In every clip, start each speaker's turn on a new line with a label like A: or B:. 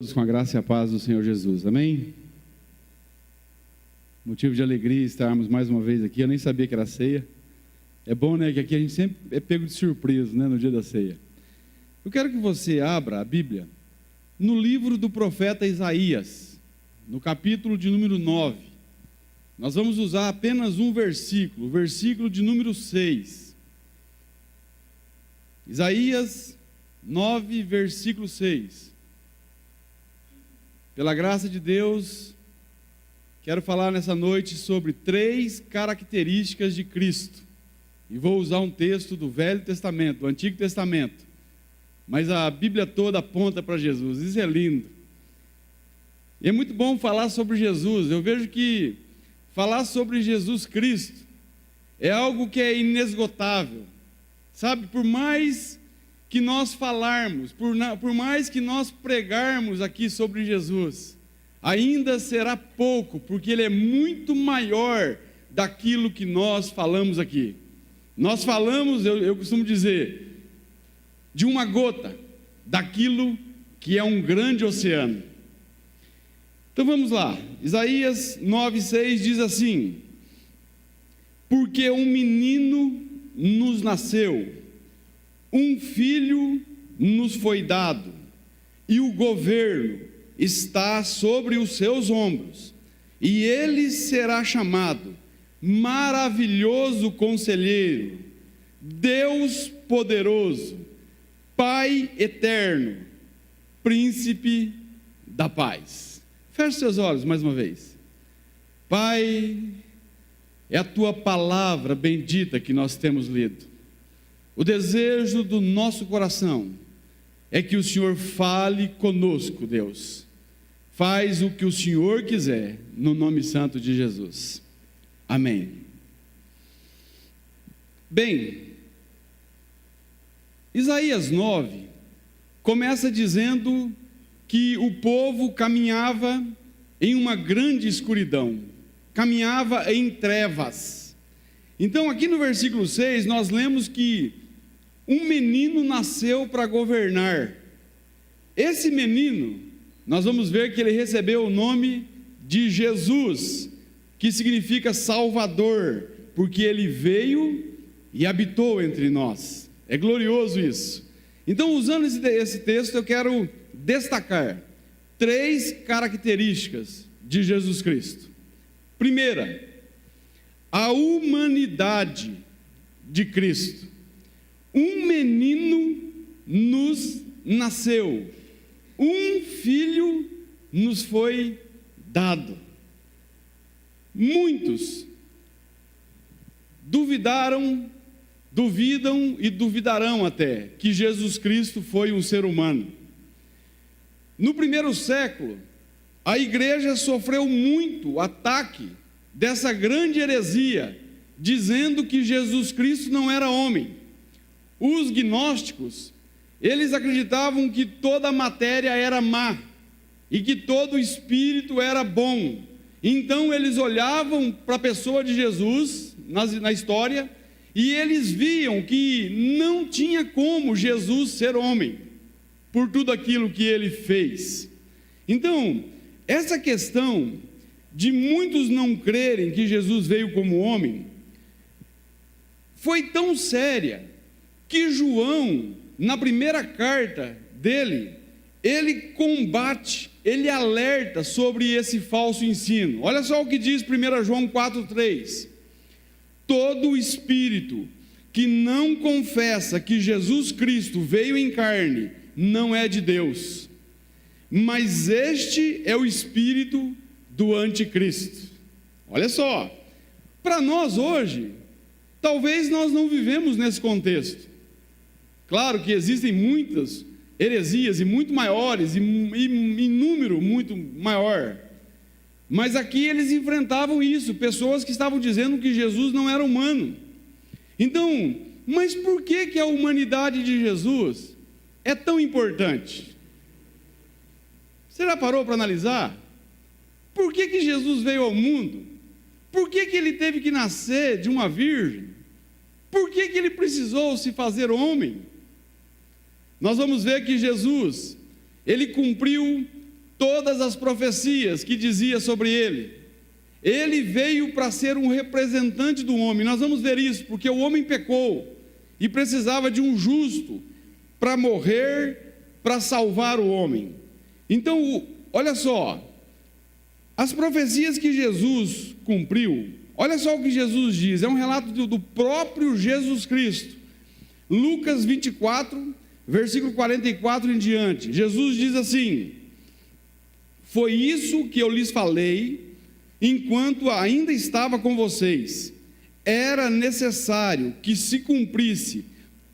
A: Com a graça e a paz do Senhor Jesus, amém? Motivo de alegria estarmos mais uma vez aqui. Eu nem sabia que era ceia. É bom, né, que aqui a gente sempre é pego de surpresa, né, no dia da ceia. Eu quero que você abra a Bíblia no livro do profeta Isaías, no capítulo de número 9. Nós vamos usar apenas um versículo, o versículo de número 6. Isaías 9, versículo 6. Pela graça de Deus, quero falar nessa noite sobre 3 características de Cristo. E vou usar um texto do Velho Testamento, do Antigo Testamento. Mas a Bíblia toda aponta para Jesus, isso é lindo. E é muito bom falar sobre Jesus. Eu vejo que falar sobre Jesus Cristo é algo que é inesgotável. Sabe, por mais que nós falarmos, por mais que nós pregarmos aqui sobre Jesus, ainda será pouco, porque Ele é muito maior daquilo que nós falamos aqui. Nós falamos, eu costumo dizer, de uma gota, daquilo que é um grande oceano. Então vamos lá, Isaías 9,6 diz assim: porque um menino nos nasceu, um filho nos foi dado, e o governo está sobre os seus ombros, e ele será chamado Maravilhoso Conselheiro, Deus Poderoso, Pai Eterno, Príncipe da Paz. Feche seus olhos mais uma vez. Pai, é a Tua palavra bendita que nós temos lido. O desejo do nosso coração é que o Senhor fale conosco, Deus. Faz o que o Senhor quiser, no nome santo de Jesus. Amém. Bem, Isaías 9 começa dizendo que o povo caminhava em uma grande escuridão, caminhava em trevas. Então aqui no versículo 6 nós lemos que um menino nasceu para governar. Esse menino, nós vamos ver que ele recebeu o nome de Jesus, que significa Salvador, porque ele veio e habitou entre nós. É glorioso isso. Então, usando esse texto, eu quero destacar 3 características de Jesus Cristo. Primeira, a humanidade de Cristo. Um menino nos nasceu, um filho nos foi dado. Muitos duvidam e duvidarão até que Jesus Cristo foi um ser humano. No primeiro século, a igreja sofreu muito ataque dessa grande heresia, dizendo que Jesus Cristo não era homem. Os gnósticos, eles acreditavam que toda a matéria era má e que todo o espírito era bom. Então eles olhavam para a pessoa de Jesus na história e eles viam que não tinha como Jesus ser homem, por tudo aquilo que ele fez. Então, essa questão de muitos não crerem que Jesus veio como homem foi tão séria que João, na primeira carta dele, ele combate, ele alerta sobre esse falso ensino. Olha só o que diz 1 João 4,3: todo espírito que não confessa que Jesus Cristo veio em carne, não é de Deus, mas este é o espírito do anticristo. Olha só, para nós hoje, talvez nós não vivemos nesse contexto. Claro que existem muitas heresias e muito maiores, e em número muito maior, mas aqui eles enfrentavam isso, pessoas que estavam dizendo que Jesus não era humano. Então, mas por que a humanidade de Jesus é tão importante? Você já parou para analisar? Por que Jesus veio ao mundo? Por que ele teve que nascer de uma virgem? Por que ele precisou se fazer homem? Nós vamos ver que Jesus, ele cumpriu todas as profecias que dizia sobre ele. Ele veio para ser um representante do homem. Nós vamos ver isso, porque o homem pecou e precisava de um justo para morrer, para salvar o homem. Então, olha só, as profecias que Jesus cumpriu, olha só o que Jesus diz, é um relato do próprio Jesus Cristo. Lucas 24, versículo 44 em diante, Jesus diz assim: foi isso que eu lhes falei enquanto ainda estava com vocês. Era necessário que se cumprisse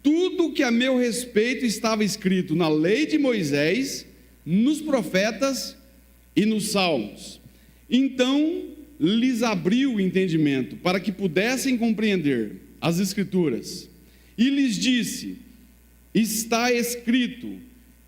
A: tudo que a meu respeito estava escrito na lei de Moisés, nos profetas e nos salmos. Então lhes abriu o entendimento para que pudessem compreender as escrituras, e lhes disse: está escrito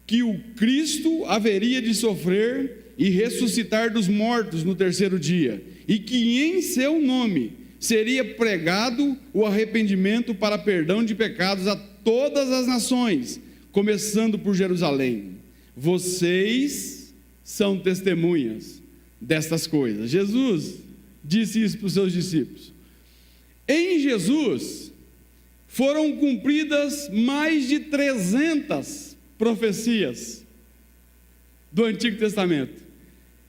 A: que o Cristo haveria de sofrer e ressuscitar dos mortos no terceiro dia, e que em seu nome seria pregado o arrependimento para perdão de pecados a todas as nações, começando por Jerusalém. Vocês são testemunhas destas coisas. Jesus disse isso para os seus discípulos. Em Jesus foram cumpridas mais de 300 profecias do Antigo Testamento.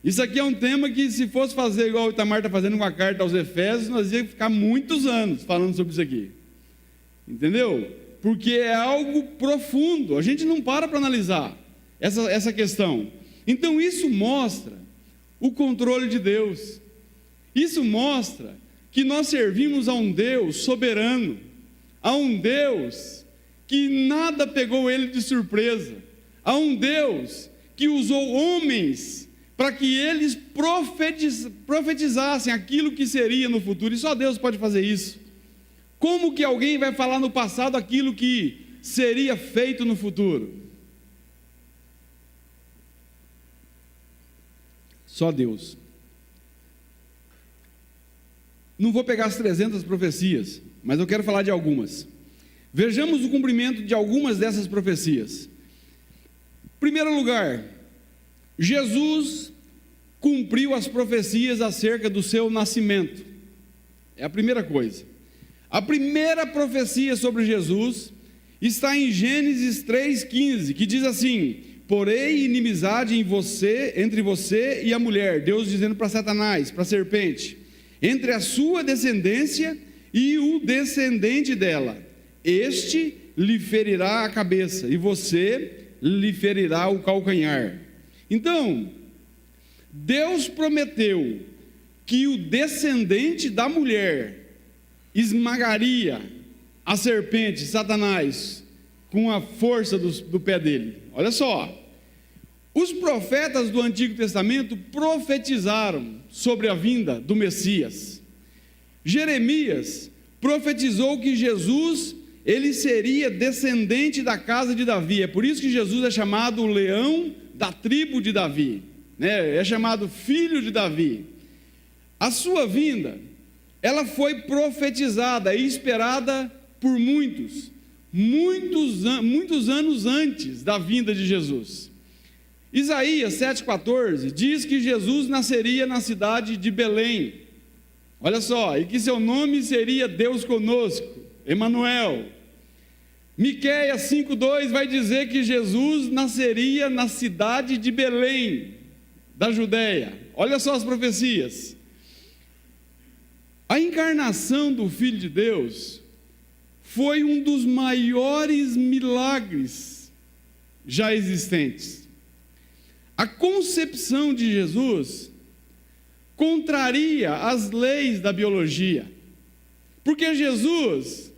A: Isso aqui é um tema que, se fosse fazer igual o Itamar está fazendo com a carta aos Efésios, nós íamos ficar muitos anos falando sobre isso aqui. Entendeu? Porque é algo profundo, a gente não para analisar essa questão. Então isso mostra o controle de Deus. Isso mostra que nós servimos a um Deus soberano, a um Deus que nada pegou ele de surpresa, a um Deus que usou homens para que eles profetizassem aquilo que seria no futuro, e só Deus pode fazer isso. Como que alguém vai falar no passado aquilo que seria feito no futuro? Só Deus. Não vou pegar as 300 profecias, mas eu quero falar de algumas. Vejamos o cumprimento de algumas dessas profecias. Em primeiro lugar, Jesus cumpriu as profecias acerca do seu nascimento. É a primeira coisa. A primeira profecia sobre Jesus está em Gênesis 3,15, que diz assim: porém inimizade entre você e a mulher, Deus dizendo para Satanás, para a serpente, entre a sua descendência e o descendente dela, este lhe ferirá a cabeça, e você lhe ferirá o calcanhar. Então, Deus prometeu que o descendente da mulher esmagaria a serpente, Satanás, com a força do pé dele. Olha só, os profetas do Antigo Testamento profetizaram sobre a vinda do Messias. Jeremias profetizou que Jesus, ele seria descendente da casa de Davi. É por isso que Jesus é chamado o leão da tribo de Davi, né? É chamado filho de Davi. A sua vinda, ela foi profetizada e esperada por muitos anos antes da vinda de Jesus. Isaías 7,14 diz que Jesus nasceria na cidade de Belém, olha só, e que seu nome seria Deus conosco, Emanuel. Miqueias 5,2 vai dizer que Jesus nasceria na cidade de Belém, da Judéia. Olha só as profecias. A encarnação do Filho de Deus foi um dos maiores milagres já existentes. A concepção de Jesus contraria as leis da biologia, porque Jesus,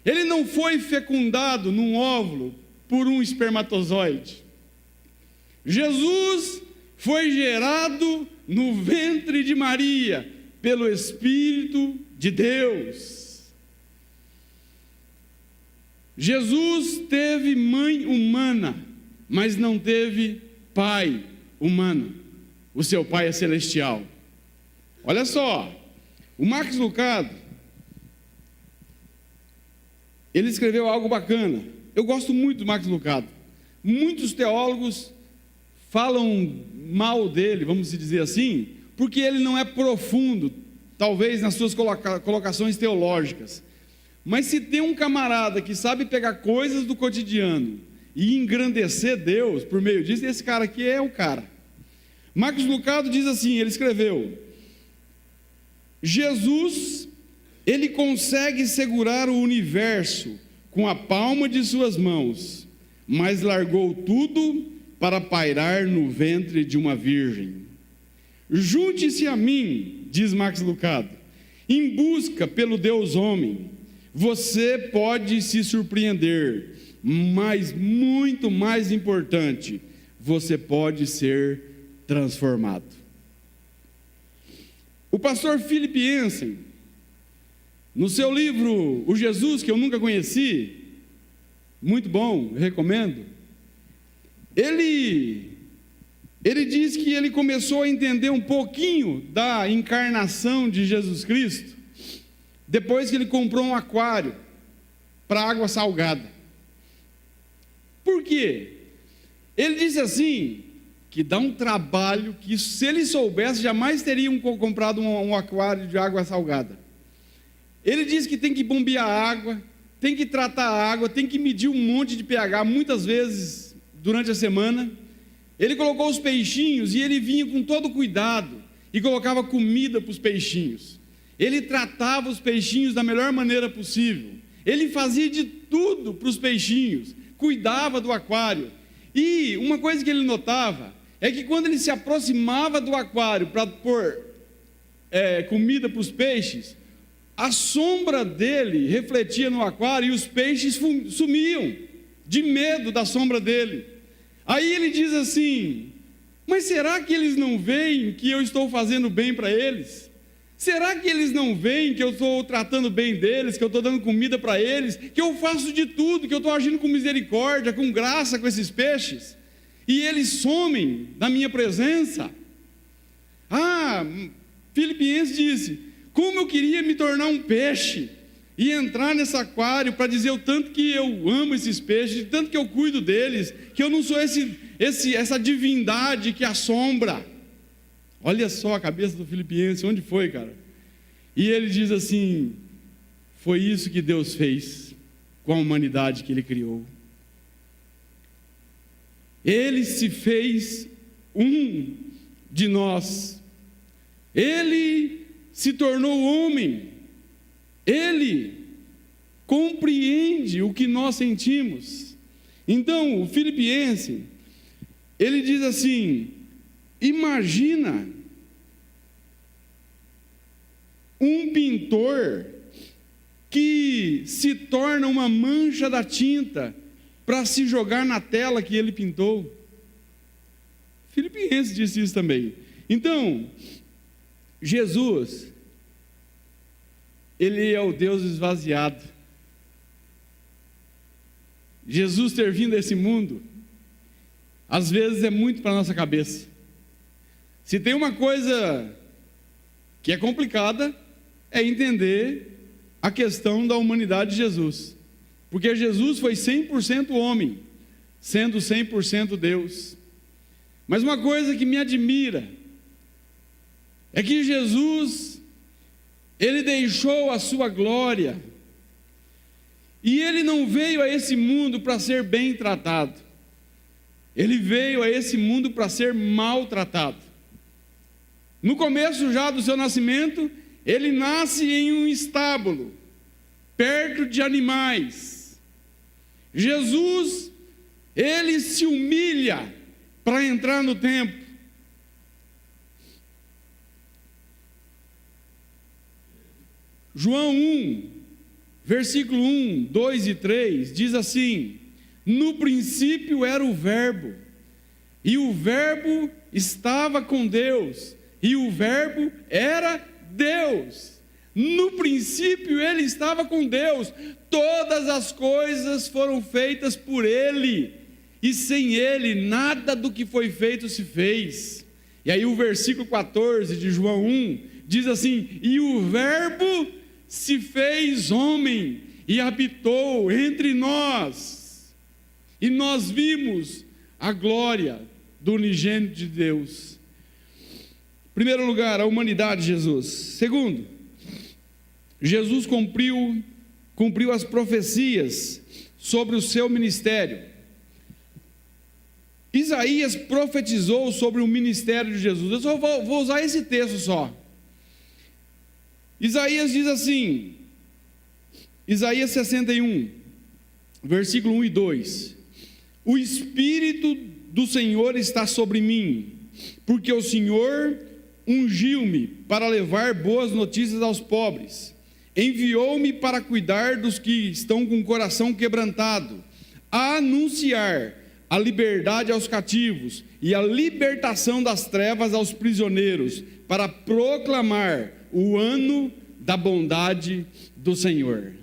A: ele não foi fecundado num óvulo por um espermatozoide. Jesus foi gerado no ventre de Maria pelo Espírito de Deus. Jesus teve mãe humana, mas não teve pai humano. O seu pai é celestial. Olha só, o Max Lucado, ele escreveu algo bacana. Eu gosto muito do Max Lucado. Muitos teólogos falam mal dele, vamos dizer assim, porque ele não é profundo, talvez nas suas colocações teológicas. Mas se tem um camarada que sabe pegar coisas do cotidiano e engrandecer Deus por meio disso, esse cara aqui é o cara. Marcos Lucado diz assim, ele escreveu: Jesus, ele consegue segurar o universo com a palma de suas mãos, mas largou tudo para pairar no ventre de uma virgem. Junte-se a mim, diz Marcos Lucado, em busca pelo Deus homem. Você pode se surpreender, mas muito mais importante, você pode ser transformado. O pastor Philip Yancey, no seu livro O Jesus que eu nunca conheci, muito bom, recomendo, ele diz que ele começou a entender um pouquinho da encarnação de Jesus Cristo depois que ele comprou um aquário para água salgada. Por quê? Ele disse assim, que dá um trabalho que, se ele soubesse, jamais teriam comprado um aquário de água salgada. Ele diz que tem que bombear a água, tem que tratar a água, tem que medir um monte de pH, muitas vezes durante a semana. Ele colocou os peixinhos e ele vinha com todo cuidado e colocava comida para os peixinhos. Ele tratava os peixinhos da melhor maneira possível. Ele fazia de tudo para os peixinhos, cuidava do aquário. E uma coisa que ele notava é que quando ele se aproximava do aquário para pôr comida para os peixes, a sombra dele refletia no aquário e os peixes sumiam de medo da sombra dele. Aí ele diz assim: mas será que eles não veem que eu estou fazendo bem para eles? Será que eles não veem que eu estou tratando bem deles, que eu estou dando comida para eles, que eu faço de tudo, que eu estou agindo com misericórdia, com graça com esses peixes? E eles somem da minha presença? Filipenses disse: como eu queria me tornar um peixe e entrar nesse aquário para dizer o tanto que eu amo esses peixes, o tanto que eu cuido deles, que eu não sou essa divindade que assombra. Olha só a cabeça do Filipenses, onde foi, cara? E ele diz assim: foi isso que Deus fez com a humanidade que Ele criou. Ele se fez um de nós. Ele se tornou homem. Ele compreende o que nós sentimos. Então, o Filipenses, ele diz assim: imagina um pintor que se torna uma mancha da tinta para se jogar na tela que ele pintou. Filipenses disse isso também. Então, Jesus, Ele é o Deus esvaziado. Jesus ter vindo a esse mundo, às vezes é muito para a nossa cabeça. Se tem uma coisa que é complicada, é entender a questão da humanidade de Jesus. Porque Jesus foi 100% homem, sendo 100% Deus. Mas uma coisa que me admira é que Jesus, Ele deixou a sua glória, e Ele não veio a esse mundo para ser bem tratado. Ele veio a esse mundo para ser maltratado. No começo já do seu nascimento, Ele nasce em um estábulo, perto de animais. Jesus, Ele se humilha para entrar no templo. João 1, versículo 1, 2 e 3, diz assim: no princípio era o Verbo, e o Verbo estava com Deus, e o Verbo era Deus. No princípio Ele estava com Deus. Todas as coisas foram feitas por Ele, e sem Ele nada do que foi feito se fez. E aí o versículo 14 de João 1 diz assim: e o Verbo se fez homem e habitou entre nós, e nós vimos a glória do unigênito de Deus. Em primeiro lugar, a humanidade de Jesus. Segundo, Jesus cumpriu as profecias sobre o seu ministério. Isaías profetizou sobre o ministério de Jesus. Eu só vou usar esse texto só. Isaías diz assim, Isaías 61, versículo 1 e 2: o Espírito do Senhor está sobre mim, porque o Senhor ungiu-me para levar boas notícias aos pobres, enviou-me para cuidar dos que estão com o coração quebrantado, a anunciar a liberdade aos cativos e a libertação das trevas aos prisioneiros, para proclamar o ano da bondade do Senhor.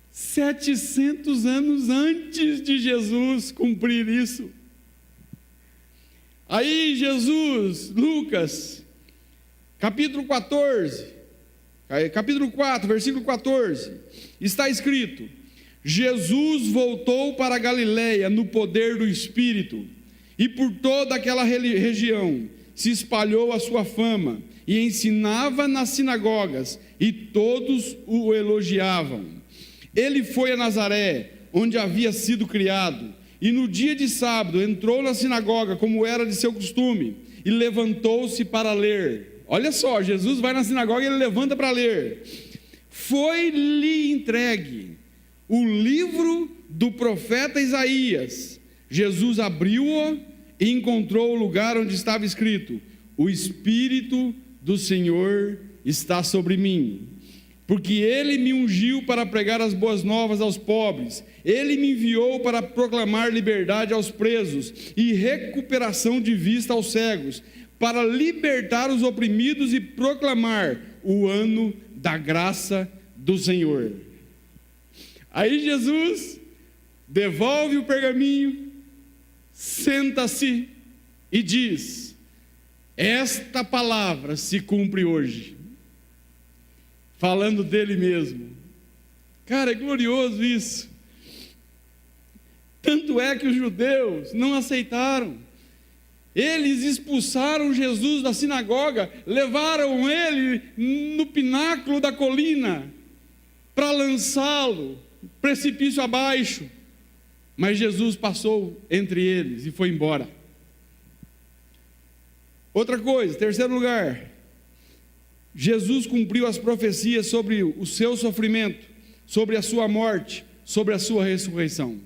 A: 700 anos antes de Jesus cumprir isso. Aí Jesus, Lucas, capítulo 4, versículo 14, está escrito: Jesus voltou para a Galileia no poder do Espírito, e por toda aquela região se espalhou a sua fama, e ensinava nas sinagogas, e todos o elogiavam. Ele foi a Nazaré, onde havia sido criado, e no dia de sábado entrou na sinagoga, como era de seu costume, e levantou-se para ler. Olha só, Jesus vai na sinagoga e ele levanta para ler. Foi-lhe entregue o livro do profeta Isaías. Jesus abriu-o e encontrou o lugar onde estava escrito: o Espírito do Senhor está sobre mim, porque Ele me ungiu para pregar as boas novas aos pobres, Ele me enviou para proclamar liberdade aos presos e recuperação de vista aos cegos, para libertar os oprimidos e proclamar o ano da graça do Senhor. Aí Jesus devolve o pergaminho, senta-se e diz: esta palavra se cumpre hoje. Falando dele mesmo. Cara, é glorioso isso. Tanto é que os judeus não aceitaram. Eles expulsaram Jesus da sinagoga, levaram ele no pináculo da colina para lançá-lo precipício abaixo. Mas Jesus passou entre eles e foi embora. Outra coisa, terceiro lugar, Jesus cumpriu as profecias sobre o seu sofrimento, sobre a sua morte, sobre a sua ressurreição.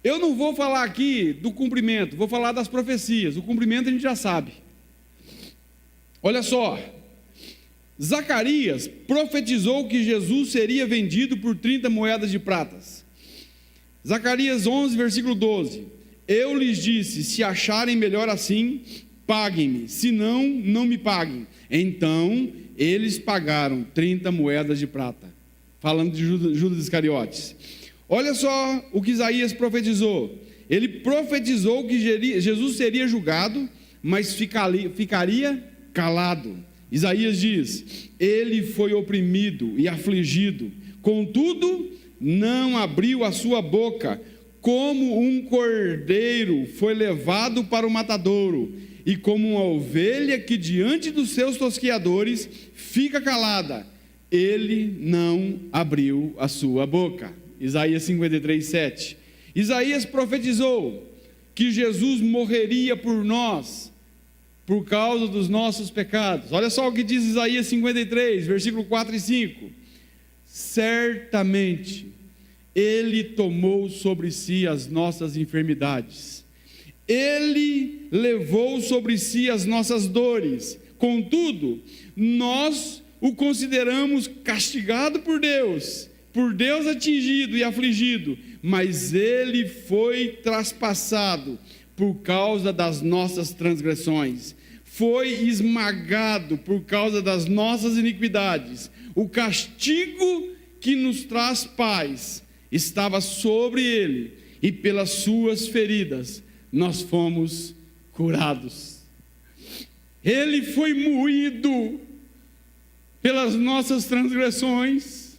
A: Eu não vou falar aqui do cumprimento, vou falar das profecias. O cumprimento a gente já sabe. Olha só, Zacarias profetizou que Jesus seria vendido por 30 moedas de pratas. Zacarias 11, versículo 12: eu lhes disse, se acharem melhor assim, paguem-me, se não, não me paguem. Então eles pagaram 30 moedas de prata. Falando de Judas Iscariotes. Olha só o que Isaías profetizou. Ele profetizou que Jesus seria julgado, mas ficaria calado. Isaías diz: ele foi oprimido e afligido, contudo não abriu a sua boca. Como um cordeiro foi levado para o matadouro, e como uma ovelha que diante dos seus tosqueadores fica calada, ele não abriu a sua boca. Isaías 53, 7. Isaías profetizou que Jesus morreria por nós, por causa dos nossos pecados. Olha só o que diz Isaías 53, versículo 4 e 5. Certamente Ele tomou sobre si as nossas enfermidades, Ele levou sobre si as nossas dores, contudo, nós o consideramos castigado por Deus atingido e afligido, mas Ele foi traspassado por causa das nossas transgressões, foi esmagado por causa das nossas iniquidades. O castigo que nos traz paz estava sobre Ele, e pelas suas feridas nós fomos curados. Ele foi moído pelas nossas transgressões.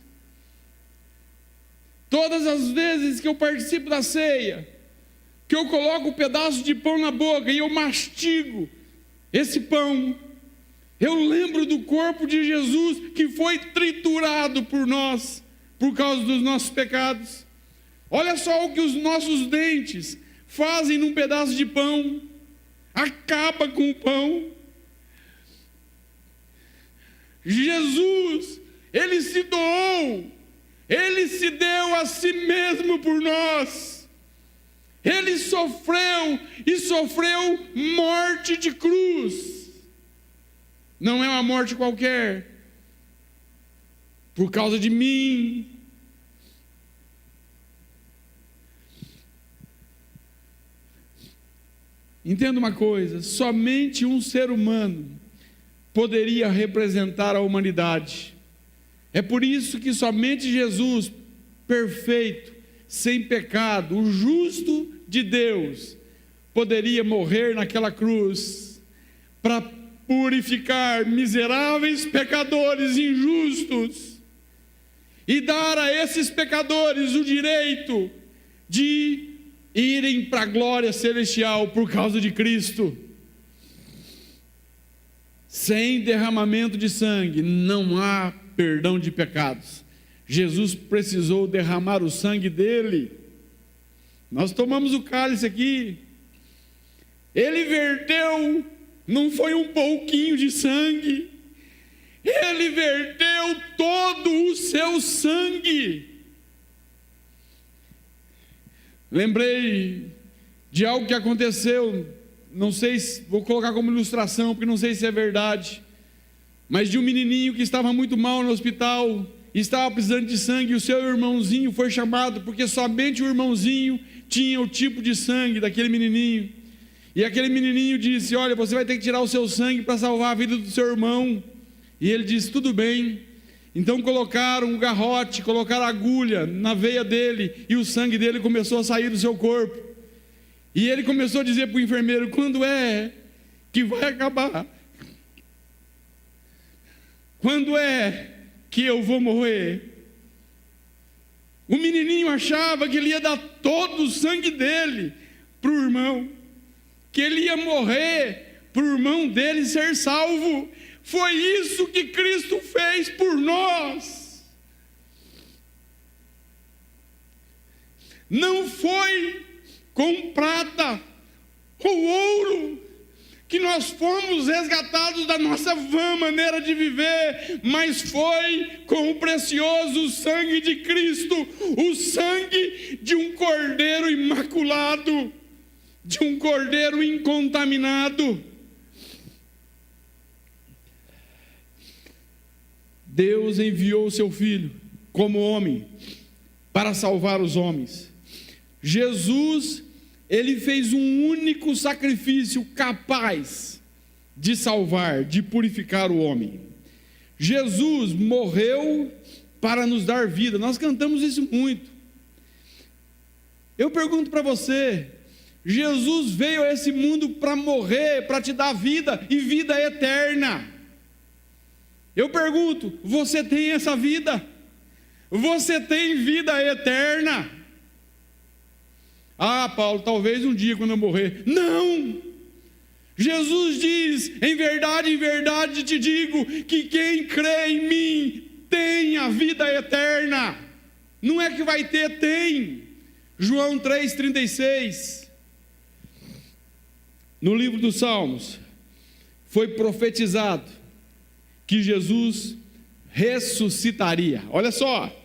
A: Todas as vezes que eu participo da ceia, que eu coloco um pedaço de pão na boca e eu mastigo esse pão, eu lembro do corpo de Jesus que foi triturado por nós, por causa dos nossos pecados. Olha só o que os nossos dentes fazem num pedaço de pão, acaba com o pão. Jesus, Ele se doou, Ele se deu a si mesmo por nós. Ele sofreu e sofreu morte de cruz. Não é uma morte qualquer, por causa de mim. Entenda uma coisa, somente um ser humano poderia representar a humanidade. É por isso que somente Jesus, perfeito, sem pecado, o justo de Deus, poderia morrer naquela cruz, para purificar miseráveis pecadores injustos, e dar a esses pecadores o direito de irem para a glória celestial por causa de Cristo. Sem derramamento de sangue não há perdão de pecados. Jesus precisou derramar o sangue dele. Nós tomamos o cálice aqui, ele verteu, não foi um pouquinho de sangue, ele verteu todo o seu sangue. Lembrei de algo que aconteceu, não sei se vou colocar como ilustração, porque não sei se é verdade, mas de um menininho que estava muito mal no hospital, estava precisando de sangue, e o seu irmãozinho foi chamado, porque somente o irmãozinho tinha o tipo de sangue daquele menininho, e aquele menininho disse: olha, você vai ter que tirar o seu sangue para salvar a vida do seu irmão. E ele disse: tudo bem. Então colocaram um garrote, colocaram agulha na veia dele, e o sangue dele começou a sair do seu corpo, e ele começou a dizer para o enfermeiro: quando é que vai acabar? Quando é que eu vou morrer? O menininho achava que ele ia dar todo o sangue dele para o irmão, que ele ia morrer para o irmão dele ser salvo. Foi isso que Cristo fez por nós. Não foi com prata ou ouro que nós fomos resgatados da nossa vã maneira de viver, mas foi com o precioso sangue de Cristo, o sangue de um cordeiro imaculado, de um cordeiro incontaminado. Deus enviou o seu Filho como homem para salvar os homens. Jesus, ele fez um único sacrifício capaz de salvar, de purificar o homem. Jesus morreu para nos dar vida. Nós cantamos isso muito. Eu pergunto para você: Jesus veio a esse mundo para morrer, para te dar vida e vida eterna. Eu pergunto: você tem essa vida? Você tem vida eterna? Ah, Paulo, talvez um dia quando eu morrer. Não! Jesus diz: em verdade te digo, que quem crê em mim tem a vida eterna. Não é que vai ter, tem. João 3,36. No livro dos Salmos, foi profetizado que Jesus ressuscitaria. Olha só: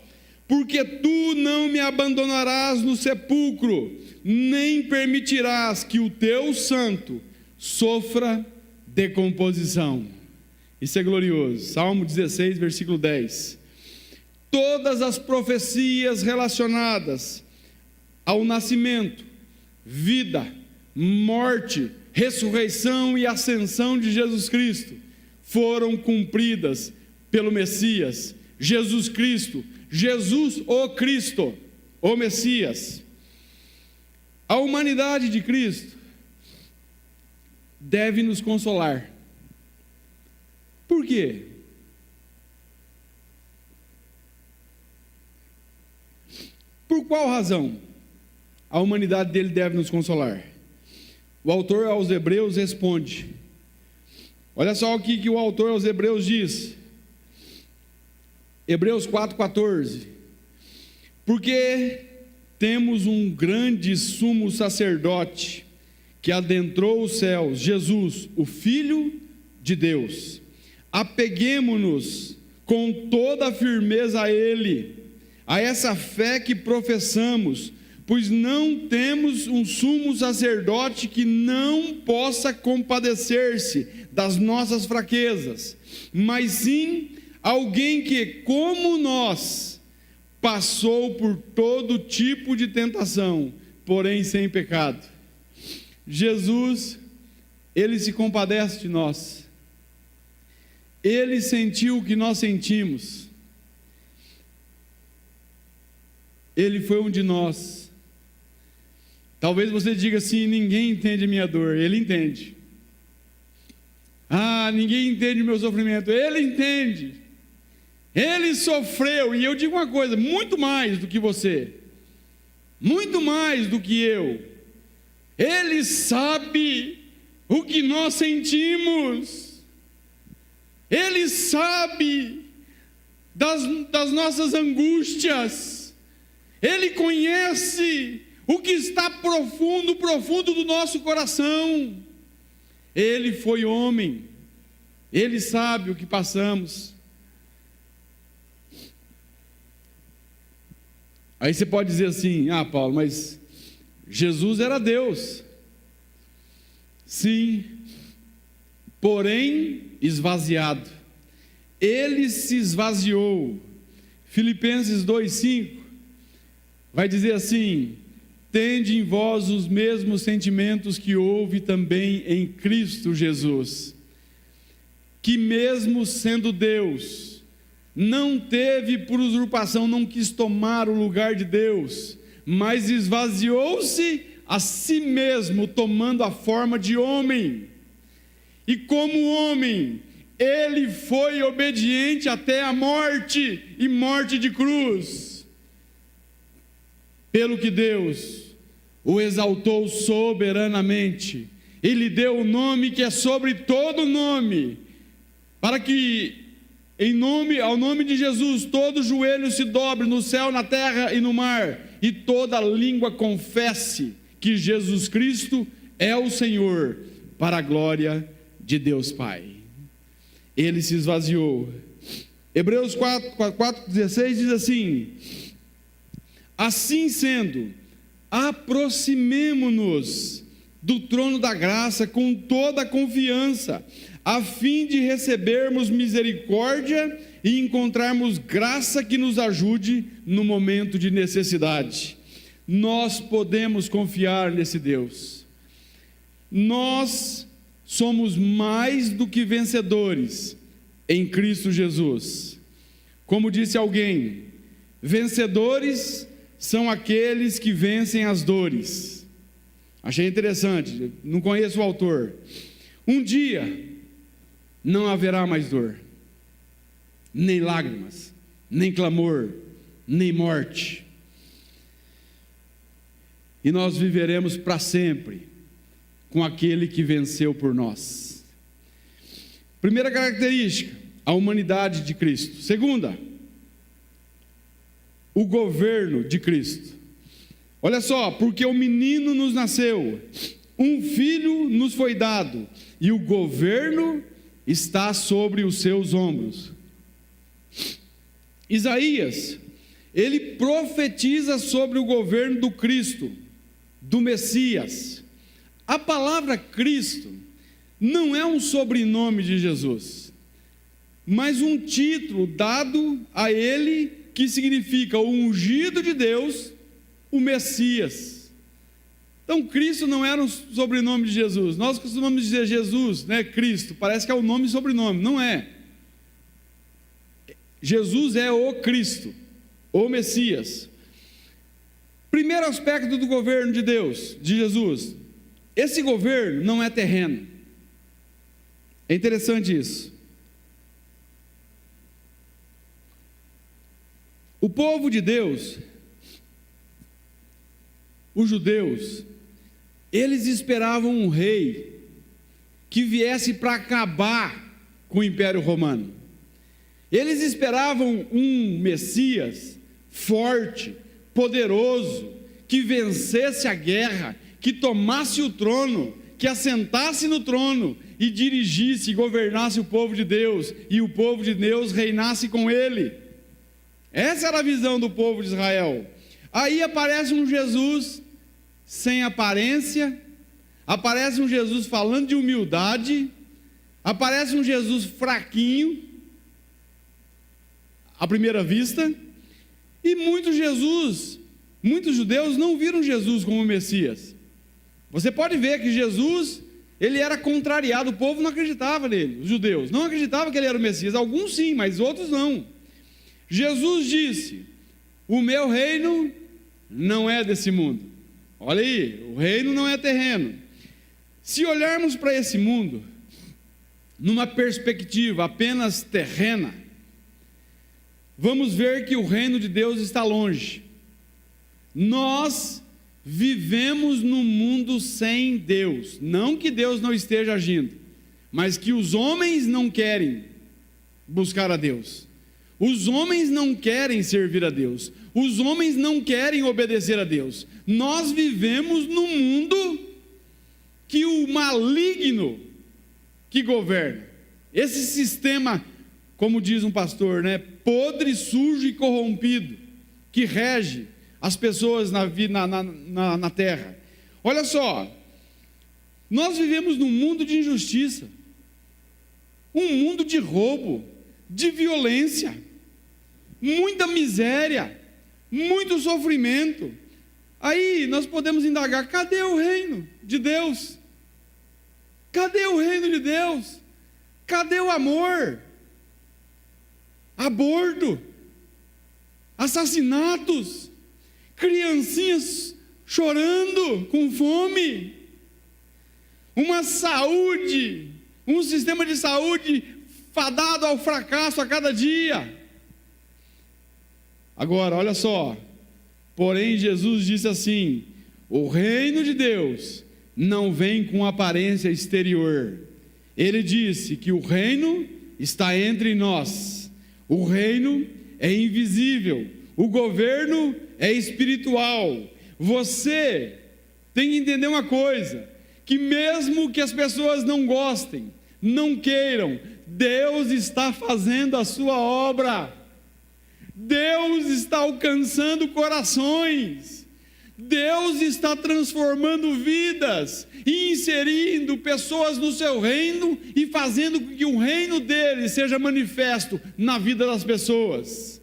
A: porque tu não me abandonarás no sepulcro, nem permitirás que o teu santo sofra decomposição. Isso é glorioso. Salmo 16, versículo 10. Todas as profecias relacionadas ao nascimento, vida, morte, ressurreição e ascensão de Jesus Cristo foram cumpridas pelo Messias, Jesus Cristo, Jesus o Cristo, o Messias. A humanidade de Cristo deve nos consolar. Por quê? Por qual razão? a humanidade dele deve nos consolar? O autor aos Hebreus responde. Olha só o que o autor aos Hebreus diz. Hebreus 4,14. Porque temos um grande sumo sacerdote que adentrou os céus, Jesus, o Filho de Deus. Apeguemo-nos com toda a firmeza a Ele, a essa fé que professamos, pois não temos um sumo sacerdote que não possa compadecer-se das nossas fraquezas, mas sim alguém que, como nós, passou por todo tipo de tentação, porém sem pecado. Jesus, Ele se compadece de nós. Ele sentiu o que nós sentimos. Ele foi um de nós. Talvez você diga assim: ninguém entende a minha dor. Ele entende. Ah, ninguém entende o meu sofrimento. Ele entende. Ele sofreu. E eu digo uma coisa: muito mais do que você, muito mais do que eu. Ele sabe o que nós sentimos. Ele sabe das nossas angústias. Ele conhece o que está profundo do nosso coração. Ele foi homem. Ele sabe o que passamos. Aí você pode dizer assim: ah, Paulo, mas Jesus era Deus. Sim, porém esvaziado. Ele se esvaziou. Filipenses 2,5 vai dizer assim: tende em vós os mesmos sentimentos que houve também em Cristo Jesus, que mesmo sendo Deus, não teve por usurpação, não quis tomar o lugar de Deus, mas esvaziou-se a si mesmo, tomando a forma de homem. E como homem, ele foi obediente até a morte, e morte de cruz. Pelo que Deus o exaltou soberanamente, e lhe deu o nome que é sobre todo nome, para que ao nome de Jesus todo joelho se dobre no céu, na terra e no mar, e toda língua confesse que Jesus Cristo é o Senhor, para a glória de Deus Pai. Ele se esvaziou. Hebreus 4,16 diz assim: assim sendo, aproximemo-nos do trono da graça com toda a confiança, a fim de recebermos misericórdia e encontrarmos graça que nos ajude no momento de necessidade. Nós podemos confiar nesse Deus. Nós somos mais do que vencedores em Cristo Jesus. Como disse alguém, vencedores são aqueles que vencem as dores. Achei interessante, não conheço o autor. Um dia não haverá mais dor, nem lágrimas, nem clamor, nem morte. E nós viveremos para sempre com aquele que venceu por nós. Primeira característica, a humanidade de Cristo. Segunda, o governo de Cristo. Olha só, porque o menino nos nasceu, um filho nos foi dado, e o governo está sobre os seus ombros. Isaías, ele profetiza sobre o governo do Cristo, do Messias. A palavra Cristo não é um sobrenome de Jesus, mas um título dado a ele que significa o ungido de Deus, o Messias. Então Cristo não era um sobrenome de Jesus. Nós costumamos dizer Jesus, né? Cristo, parece que é o nome e sobrenome, não é. Jesus é o Cristo, o Messias. Primeiro aspecto do governo de Deus, de Jesus: esse governo não é terreno. É interessante isso. O povo de Deus os judeus, eles esperavam um rei que viesse para acabar com o Império Romano. Eles esperavam um Messias forte, poderoso, que vencesse a guerra, que tomasse o trono, que assentasse no trono e dirigisse e governasse o povo de Deus, e o povo de Deus reinasse com ele. Essa era a visão do povo de Israel. Aí aparece um Jesus sem aparência, aparece um Jesus falando de humildade, aparece um Jesus fraquinho, à primeira vista, e muitos judeus não viram Jesus como Messias. Você pode ver que Jesus, ele era contrariado, o povo não acreditava nele, os judeus não acreditavam que ele era o Messias, alguns sim, mas outros não. Jesus disse: o meu reino não é desse mundo. Olha aí, o reino não é terreno. Se olharmos para esse mundo numa perspectiva apenas terrena, vamos ver que o reino de Deus está longe. Nós vivemos num mundo sem Deus, não que Deus não esteja agindo, mas que os homens não querem buscar a Deus, os homens não querem servir a Deus, os homens não querem obedecer a Deus. Nós vivemos num mundo que o maligno que governa, esse sistema, como diz um pastor, podre, sujo e corrompido, que rege as pessoas na terra. Olha só, nós vivemos num mundo de injustiça, um mundo de roubo, de violência, muita miséria, muito sofrimento. Aí nós podemos indagar: cadê o reino de Deus? Cadê o reino de Deus? Cadê o amor? Aborto, assassinatos, criancinhas chorando com fome, uma saúde, um sistema de saúde fadado ao fracasso a cada dia. Agora, olha só, porém Jesus disse assim: o reino de Deus não vem com aparência exterior. Ele disse que o reino está entre nós, o reino é invisível, o governo é espiritual. Você tem que entender uma coisa, que mesmo que as pessoas não gostem, não queiram, Deus está fazendo a sua obra, Deus está alcançando corações, Deus está transformando vidas, e inserindo pessoas no seu reino, e fazendo com que o reino dele seja manifesto na vida das pessoas.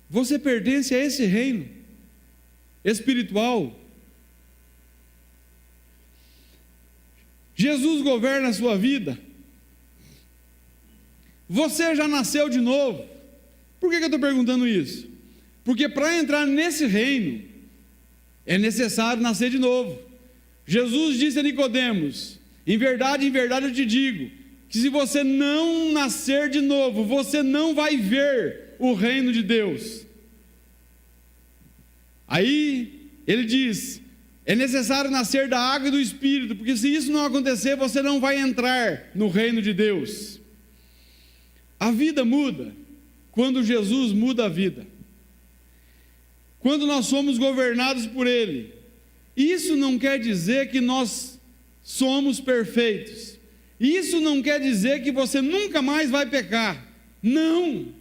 A: Você pertence a esse reino espiritual. Jesus governa a sua vida. Você já nasceu de novo. Por que eu estou perguntando isso? Porque para entrar nesse reino é necessário nascer de novo. Jesus disse a Nicodemos: em verdade eu te digo, que se você não nascer de novo, você não vai ver o reino de Deus. Aí ele diz: é necessário nascer da água e do Espírito, porque se isso não acontecer, você não vai entrar no reino de Deus. A vida muda quando Jesus muda a vida, quando nós somos governados por Ele. Isso não quer dizer que nós somos perfeitos, isso não quer dizer que você nunca mais vai pecar. Não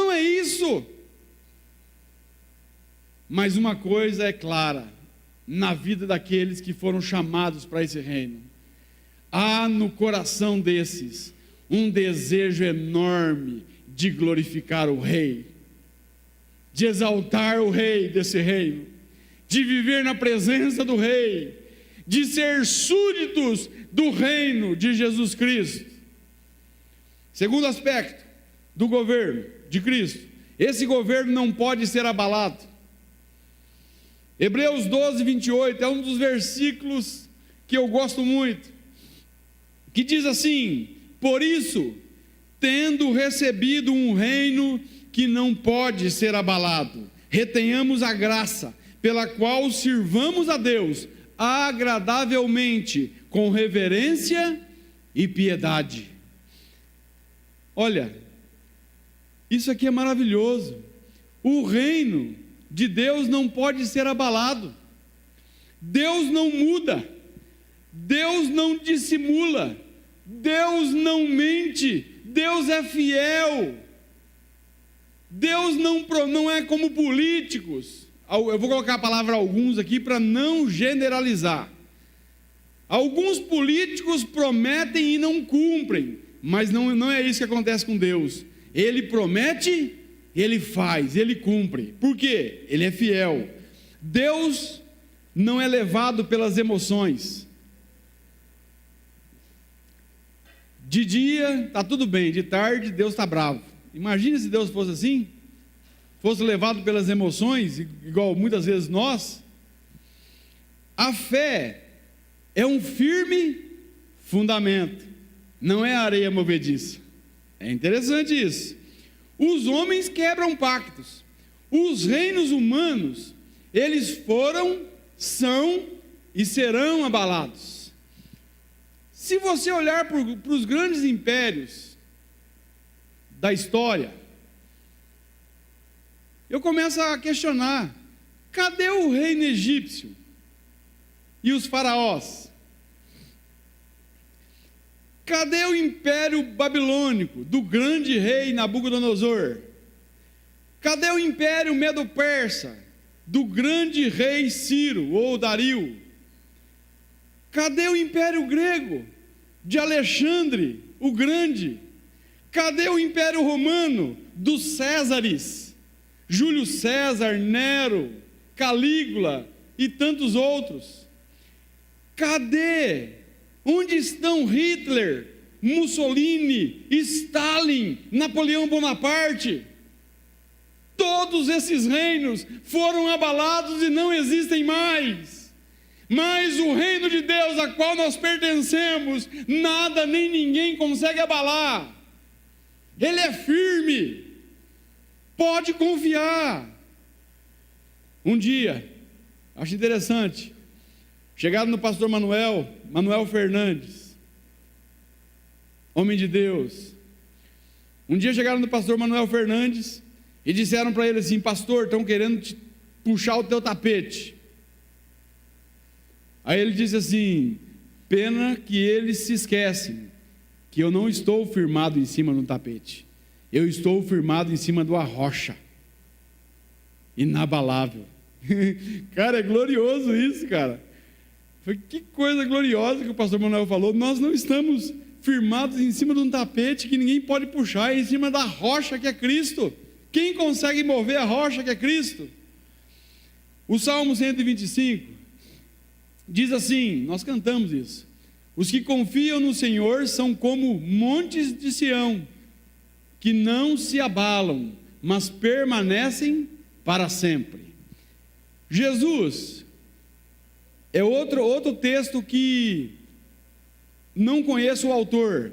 A: é isso. Mas uma coisa é clara na vida daqueles que foram chamados para esse reino: há no coração desses um desejo enorme de glorificar o Rei, de exaltar o Rei desse reino, de viver na presença do Rei, de ser súditos do reino de Jesus Cristo. Segundo aspecto do governo de Cristo: esse governo não pode ser abalado. Hebreus 12, 28 é um dos versículos que eu gosto muito, que diz assim: por isso, tendo recebido um reino que não pode ser abalado, retenhamos a graça pela qual sirvamos a Deus agradavelmente, com reverência e piedade. Olha, isso aqui é maravilhoso. O reino de Deus não pode ser abalado. Deus não muda, Deus não dissimula, Deus não mente, Deus é fiel. Deus não é como políticos. Eu vou colocar a palavra alguns aqui para não generalizar. Alguns políticos prometem e não cumprem, mas não é isso que acontece com Deus. Ele promete, ele faz, ele cumpre. Por quê? Ele é fiel. Deus não é levado pelas emoções. De dia está tudo bem, de tarde Deus está bravo. Imagina se Deus fosse assim, fosse levado pelas emoções, igual muitas vezes nós. A fé é um firme fundamento, não é areia movediça. É interessante isso. Os homens quebram pactos, os reinos humanos, eles foram, são e serão abalados. Se você olhar para os grandes impérios da história, eu começo a questionar: cadê o reino egípcio e os faraós? Cadê o império babilônico do grande rei Nabucodonosor? Cadê o império medo-persa do grande rei Ciro ou Dario? Cadê o império grego de Alexandre o Grande? Cadê o império romano dos Césares? Júlio César, Nero, Calígula e tantos outros. Cadê? Onde estão Hitler, Mussolini, Stalin, Napoleão Bonaparte? Todos esses reinos foram abalados e não existem mais. Mas o reino de Deus a qual nós pertencemos, nada nem ninguém consegue abalar. Ele é firme, pode confiar. Um dia, acho interessante, chegaram no pastor Manuel Fernandes, homem de Deus. Um dia chegaram no pastor Manuel Fernandes e disseram para ele assim: pastor, estão querendo puxar o teu tapete. Aí ele disse assim: pena que eles se esquecem que eu não estou firmado em cima de um tapete, eu estou firmado em cima de uma rocha inabalável. Cara, é glorioso isso, cara. Que coisa gloriosa que o pastor Manuel falou. Nós não estamos firmados em cima de um tapete que ninguém pode puxar, é em cima da rocha que é Cristo. Quem consegue mover a rocha que é Cristo? O Salmo 125 diz assim, nós cantamos isso: os que confiam no Senhor são como montes de Sião, que não se abalam, mas permanecem para sempre. Jesus é outro texto que não conheço o autor.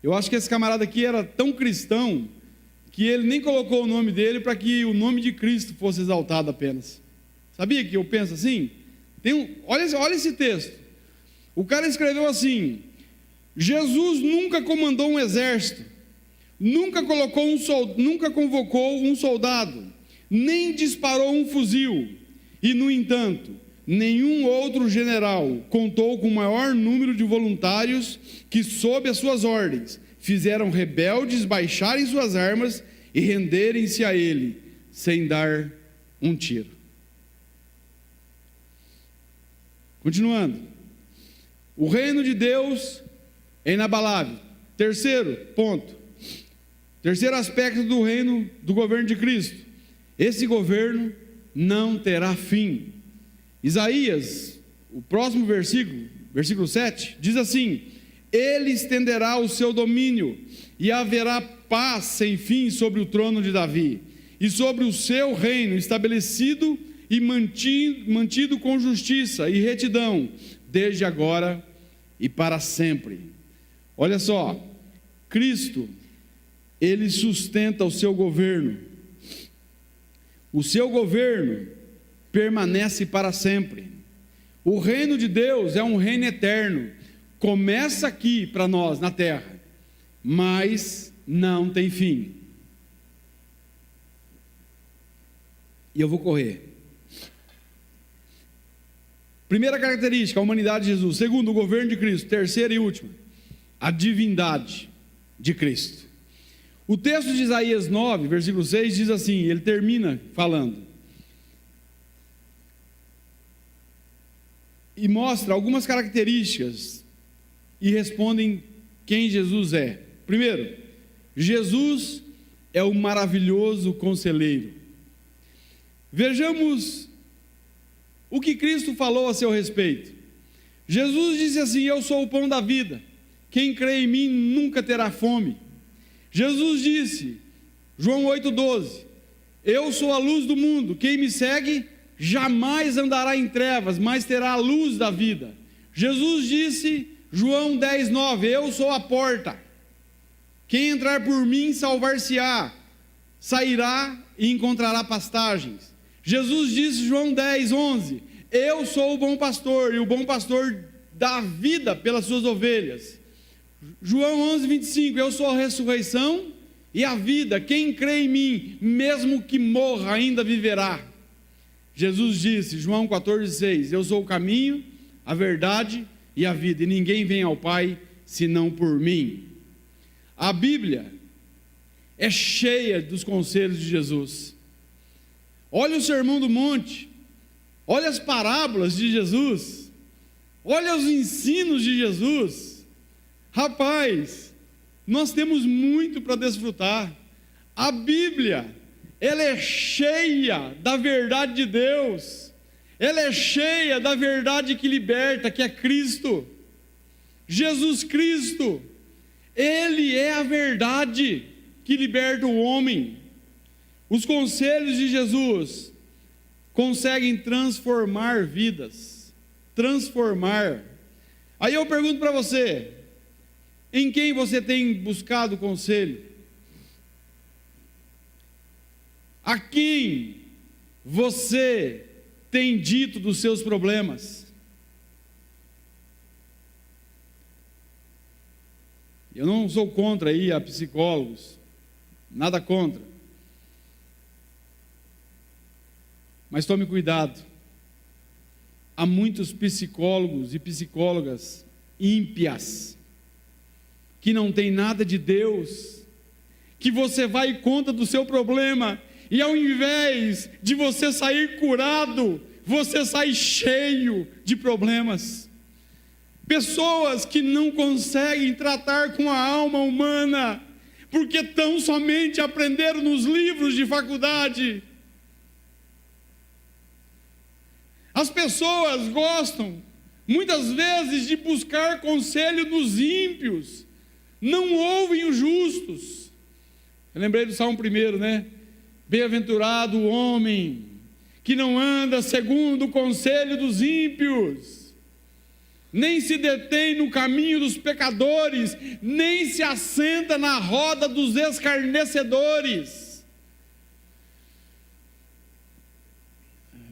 A: Eu acho que esse camarada aqui era tão cristão que ele nem colocou o nome dele para que o nome de Cristo fosse exaltado apenas. Sabia que eu penso assim? Olha esse texto. O cara escreveu assim: Jesus nunca comandou um exército, nunca convocou um soldado, nem disparou um fuzil, e no entanto, nenhum outro general contou com o maior número de voluntários que, sob as suas ordens, fizeram rebeldes baixarem suas armas e renderem-se a ele, sem dar um tiro. Continuando, o reino de Deus é inabalável. Terceiro ponto, terceiro aspecto do reino, do governo de Cristo: esse governo não terá fim. Isaías, o próximo versículo 7, diz assim: ele estenderá o seu domínio, e haverá paz sem fim sobre o trono de Davi, e sobre o seu reino, estabelecido e mantido com justiça e retidão, desde agora e para sempre. Olha só, Cristo, ele sustenta o seu governo. O seu governo permanece para sempre. O reino de Deus é um reino eterno. Começa aqui para nós na terra, mas não tem fim. E eu vou correr. Primeira característica, a humanidade de Jesus. Segundo, o governo de Cristo. Terceira e última, a divindade de Cristo. O texto de Isaías 9, versículo 6 diz assim, ele termina falando e mostra algumas características e respondem quem Jesus é. Primeiro, Jesus é o maravilhoso conselheiro. Vejamos o que Cristo falou a seu respeito. Jesus disse assim: eu sou o pão da vida, quem crê em mim nunca terá fome. Jesus disse, João 8,12, eu sou a luz do mundo, quem me segue jamais andará em trevas, mas terá a luz da vida. Jesus disse, João 10,9, eu sou a porta, quem entrar por mim salvar-se-á, sairá e encontrará pastagens. Jesus disse, João 10,11, eu sou o bom pastor, e o bom pastor dá a vida pelas suas ovelhas. João 11,25, eu sou a ressurreição e a vida, quem crê em mim, mesmo que morra, ainda viverá. Jesus disse, João 14,6, eu sou o caminho, a verdade e a vida, e ninguém vem ao Pai, senão por mim. A Bíblia é cheia dos conselhos de Jesus. Olha o Sermão do Monte, olha as parábolas de Jesus, olha os ensinos de Jesus. Rapaz, nós temos muito para desfrutar. A Bíblia, ela é cheia da verdade de Deus, ela é cheia da verdade que liberta, que é Cristo, Jesus Cristo. Ele é a verdade que liberta o homem. Os conselhos de Jesus conseguem transformar vidas, transformar. Aí eu pergunto para você, em quem você tem buscado conselho? A quem você tem dito dos seus problemas? Eu não sou contra aí a psicólogos, nada contra. Mas tome cuidado. Há muitos psicólogos e psicólogas ímpias, que não tem nada de Deus, que você vai em conta do seu problema, e ao invés de você sair curado, você sai cheio de problemas. Pessoas que não conseguem tratar com a alma humana, porque tão somente aprenderam nos livros de faculdade. As pessoas gostam, muitas vezes, de buscar conselho nos ímpios, não ouvem os justos. Eu lembrei do Salmo 1, né? Bem-aventurado o homem que não anda segundo o conselho dos ímpios, nem se detém no caminho dos pecadores, nem se assenta na roda dos escarnecedores.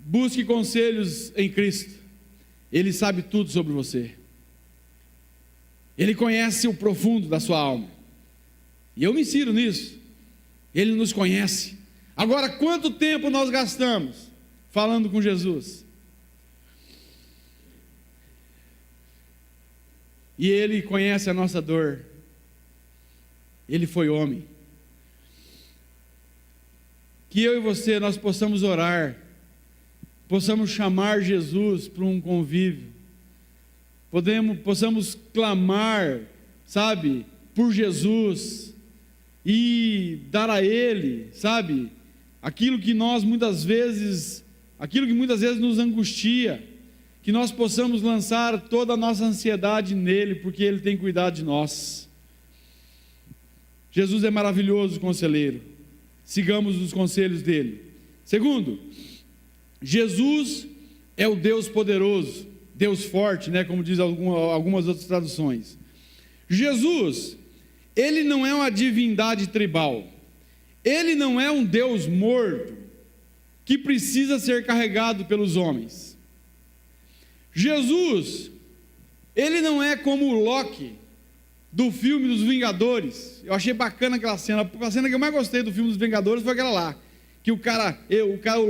A: Busque conselhos em Cristo. Ele sabe tudo sobre você. Ele conhece o profundo da sua alma. E eu me insiro nisso. Ele nos conhece. Agora, quanto tempo nós gastamos falando com Jesus? E Ele conhece a nossa dor. Ele foi homem. Que eu e você, nós possamos orar, possamos chamar Jesus para um convívio, possamos clamar, sabe, por Jesus, e dar a Ele, sabe, aquilo que muitas vezes nos angustia, que nós possamos lançar toda a nossa ansiedade nele, porque Ele tem cuidado de nós. Jesus é maravilhoso conselheiro, sigamos os conselhos dele. Segundo, Jesus é o Deus poderoso, Deus forte, né, como diz algumas outras traduções. Jesus, Ele não é uma divindade tribal, Ele não é um Deus morto, que precisa ser carregado pelos homens. Jesus, ele não é como o Loki do filme dos Vingadores. Eu achei bacana aquela cena. A cena que eu mais gostei do filme dos Vingadores foi aquela lá, que o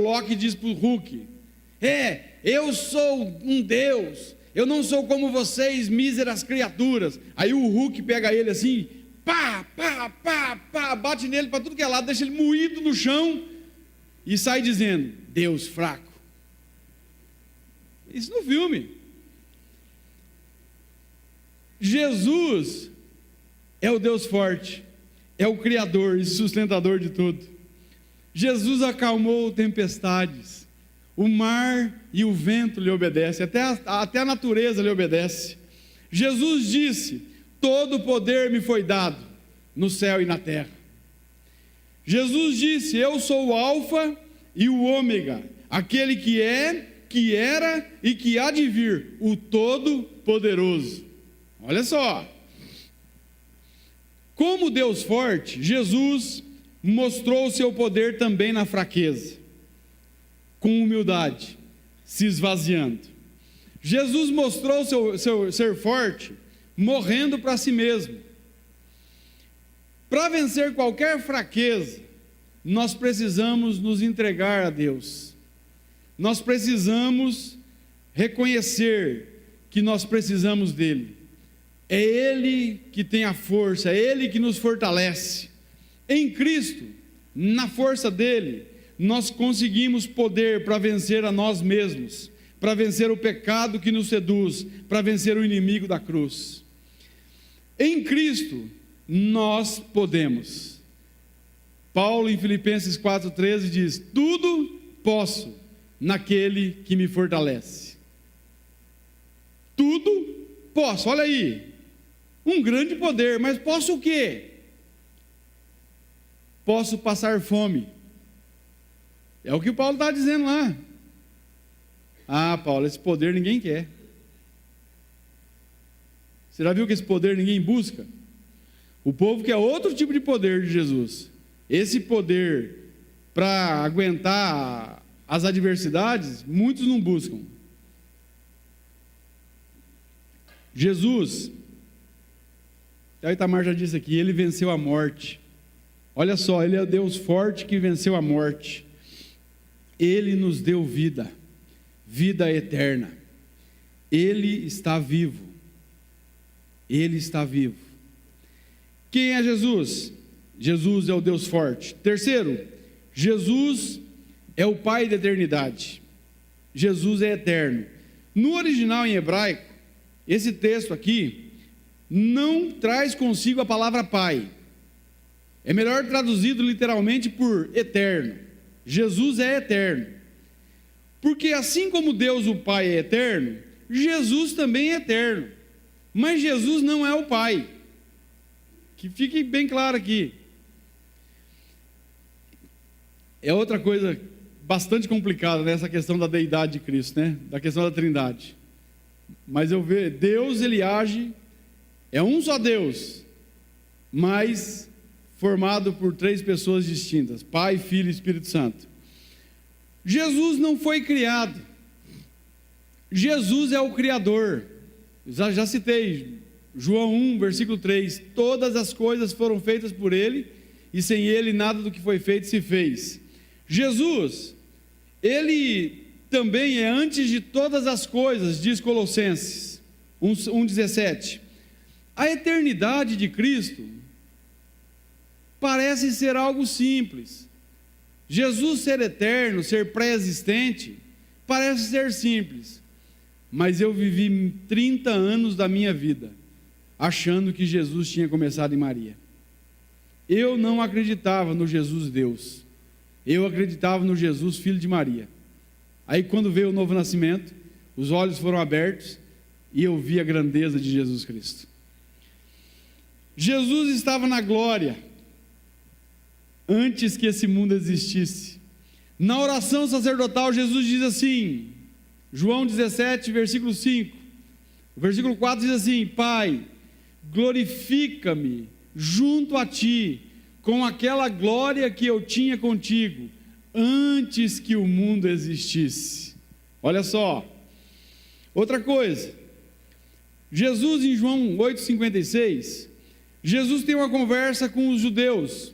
A: Loki diz para o Hulk: eu sou um Deus, eu não sou como vocês, míseras criaturas. Aí o Hulk pega ele assim, bate nele para tudo que é lado, deixa ele moído no chão e sai dizendo: Deus fraco. Isso no filme. Jesus é o Deus forte, é o Criador e sustentador de tudo. Jesus acalmou tempestades, o mar e o vento lhe obedecem, até a natureza lhe obedece. Jesus disse: todo o poder me foi dado no céu e na terra. Jesus disse: eu sou o Alfa e o Ômega, aquele que é, que era e que há de vir, o Todo-Poderoso. Olha só, como Deus forte, Jesus mostrou o seu poder também na fraqueza, com humildade, se esvaziando. Jesus mostrou seu ser forte, morrendo para si mesmo. Para vencer qualquer fraqueza, nós precisamos nos entregar a Deus. Nós precisamos reconhecer que nós precisamos dEle. É Ele que tem a força, é Ele que nos fortalece. Em Cristo, na força dEle, nós conseguimos poder para vencer a nós mesmos, para vencer o pecado que nos seduz, para vencer o inimigo da cruz. Em Cristo, nós podemos. Paulo, em Filipenses 4,13, diz: tudo posso naquele que me fortalece. Tudo posso, olha aí, um grande poder, mas posso o quê? Posso passar fome. É o que o Paulo está dizendo lá. Ah, Paulo, esse poder ninguém quer. Você já viu que esse poder ninguém busca? O povo quer outro tipo de poder de Jesus. Esse poder para aguentar as adversidades, muitos não buscam. Jesus, a Itamar já disse aqui, ele venceu a morte. Olha só, ele é o Deus forte que venceu a morte. Ele nos deu vida, vida eterna. Ele está vivo. Ele está vivo. Quem é Jesus? Jesus é o Deus forte. Terceiro, Jesus é o Pai da eternidade. Jesus é eterno. No original em hebraico, esse texto aqui não traz consigo a palavra Pai. É melhor traduzido literalmente por eterno. Jesus é eterno. Porque assim como Deus o Pai é eterno, Jesus também é eterno. Mas Jesus não é o Pai. Que fique bem claro aqui. É outra coisa bastante complicada nessa questão da deidade de Cristo, né? Da questão da Trindade. Mas eu vejo, Deus, ele age, é um só Deus, mas formado por três pessoas distintas: Pai, Filho e Espírito Santo. Jesus não foi criado. Jesus é o Criador. Já citei João 1, versículo 3: todas as coisas foram feitas por Ele, e sem Ele nada do que foi feito se fez. Jesus, Ele também é antes de todas as coisas, diz Colossenses 1,17. A eternidade de Cristo parece ser algo simples. Jesus ser eterno, ser pré-existente, parece ser simples. Mas eu vivi 30 anos da minha vida achando que Jesus tinha começado em Maria. Eu não acreditava no Jesus Deus. Eu acreditava no Jesus filho de Maria. Aí quando veio o novo nascimento, os olhos foram abertos e eu vi a grandeza de Jesus Cristo. Jesus estava na glória antes que esse mundo existisse. Na oração sacerdotal, Jesus diz assim, João 17, versículo 5, o versículo 4 diz assim: Pai, glorifica-me junto a Ti, com aquela glória que eu tinha contigo, antes que o mundo existisse. Olha só, outra coisa, Jesus em João 8,56, Jesus tem uma conversa com os judeus,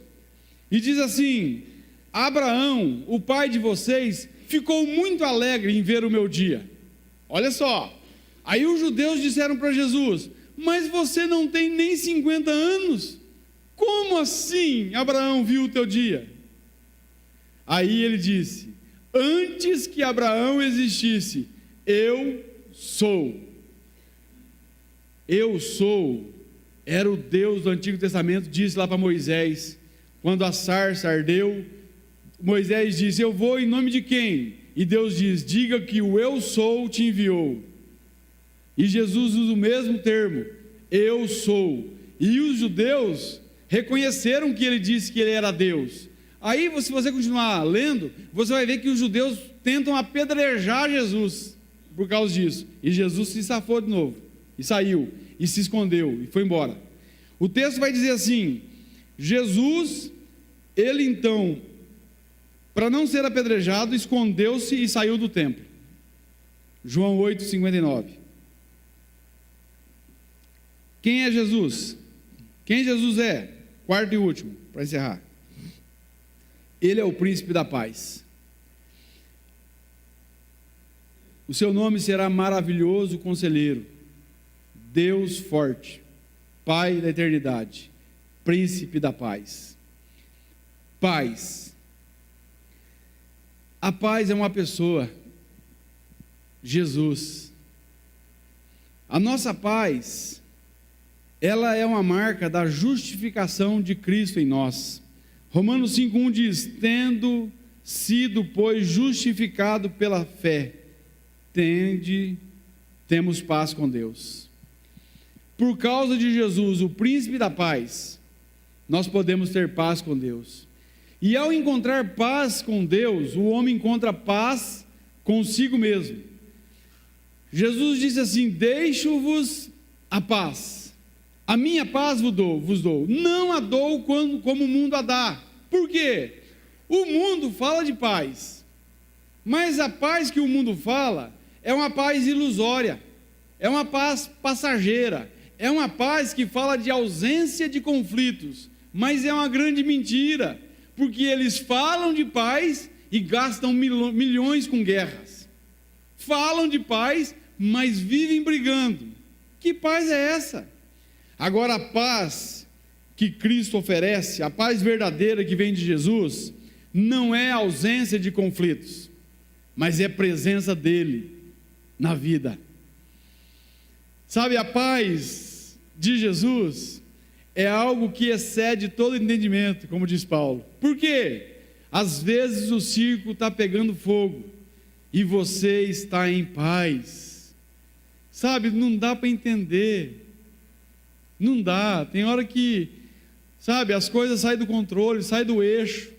A: e diz assim: Abraão, o pai de vocês, ficou muito alegre em ver o meu dia. Olha só, aí os judeus disseram para Jesus: mas você não tem nem 50 anos, como assim Abraão viu o teu dia? Aí ele disse: antes que Abraão existisse, eu sou. Eu sou, era o Deus do Antigo Testamento, disse lá para Moisés, quando a sarça ardeu, Moisés disse: eu vou em nome de quem? E Deus diz: diga que o eu sou te enviou. E Jesus usa o mesmo termo, eu sou. E os judeus reconheceram que ele disse que ele era Deus. Aí, se você continuar lendo, você vai ver que os judeus tentam apedrejar Jesus por causa disso. E Jesus se safou de novo, e saiu, e se escondeu, e foi embora. O texto vai dizer assim: Jesus, ele então, para não ser apedrejado, escondeu-se e saiu do templo. João 8,59. Quem é Jesus? Quem Jesus é? Quarto e último, para encerrar. Ele é o príncipe da paz. O seu nome será maravilhoso conselheiro, Deus forte, Pai da eternidade, príncipe da paz. Paz. A paz é uma pessoa, Jesus. A nossa paz, ela é uma marca da justificação de Cristo em nós. Romanos 5,1 diz: tendo sido, pois, justificado pela fé, temos paz com Deus. Por causa de Jesus, o príncipe da paz, nós podemos ter paz com Deus. E ao encontrar paz com Deus, o homem encontra paz consigo mesmo. Jesus disse assim: deixo-vos a paz, a minha paz vos dou, não a dou como o mundo a dá. Por quê? O mundo fala de paz, mas a paz que o mundo fala é uma paz ilusória, é uma paz passageira, é uma paz que fala de ausência de conflitos, mas é uma grande mentira, porque eles falam de paz e gastam milhões com guerras. Falam de paz, mas vivem brigando. Que paz é essa? Agora, a paz que Cristo oferece, a paz verdadeira que vem de Jesus, não é ausência de conflitos, mas é presença dele na vida. Sabe, a paz de Jesus é algo que excede todo entendimento, como diz Paulo. Por quê? Às vezes o circo está pegando fogo e você está em paz. Sabe, não dá para entender. Não dá. Tem hora que, sabe, as coisas saem do controle, saem do eixo.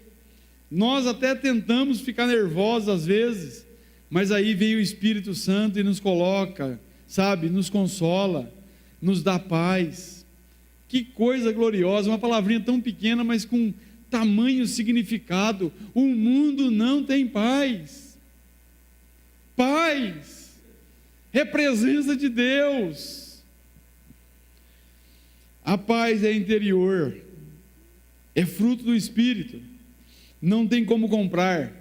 A: Nós até tentamos ficar nervosos às vezes, mas aí vem o Espírito Santo e nos coloca, sabe, nos consola, nos dá paz. Que coisa gloriosa, uma palavrinha tão pequena, mas com tamanho significado. O mundo não tem paz. Paz é presença de Deus. A paz é interior, é fruto do Espírito, não tem como comprar,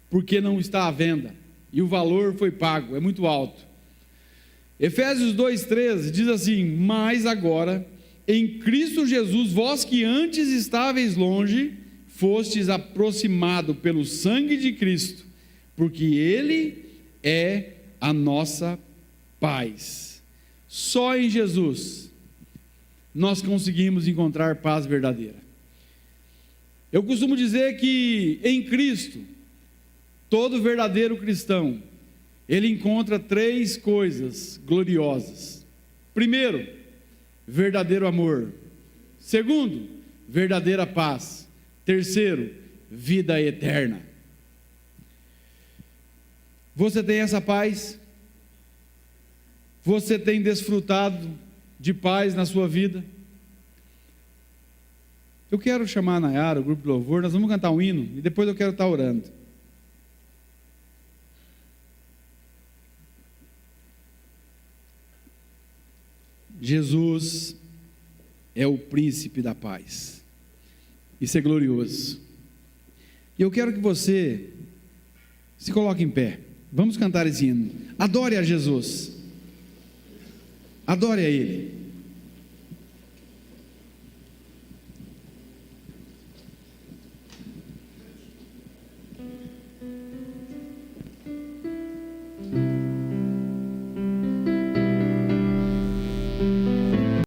A: porque não está à venda, e o valor foi pago, é muito alto. Efésios 2,13 diz assim: mas agora, em Cristo Jesus, vós que antes estáveis longe, fostes aproximado pelo sangue de Cristo, porque Ele é a nossa paz. Só em Jesus nós conseguimos encontrar paz verdadeira. Eu costumo dizer que em Cristo, todo verdadeiro cristão, ele encontra 3 coisas gloriosas. Primeiro, verdadeiro amor. Segundo, verdadeira paz. Terceiro, vida eterna. Você tem essa paz? Você tem desfrutado de paz na sua vida? Eu quero chamar a Nayara, o grupo de louvor, nós vamos cantar um hino e depois eu quero estar orando. Jesus é o príncipe da paz. Isso é glorioso. E eu quero que você se coloque em pé. Vamos cantar esse hino. Adore a Jesus. Adore a Ele.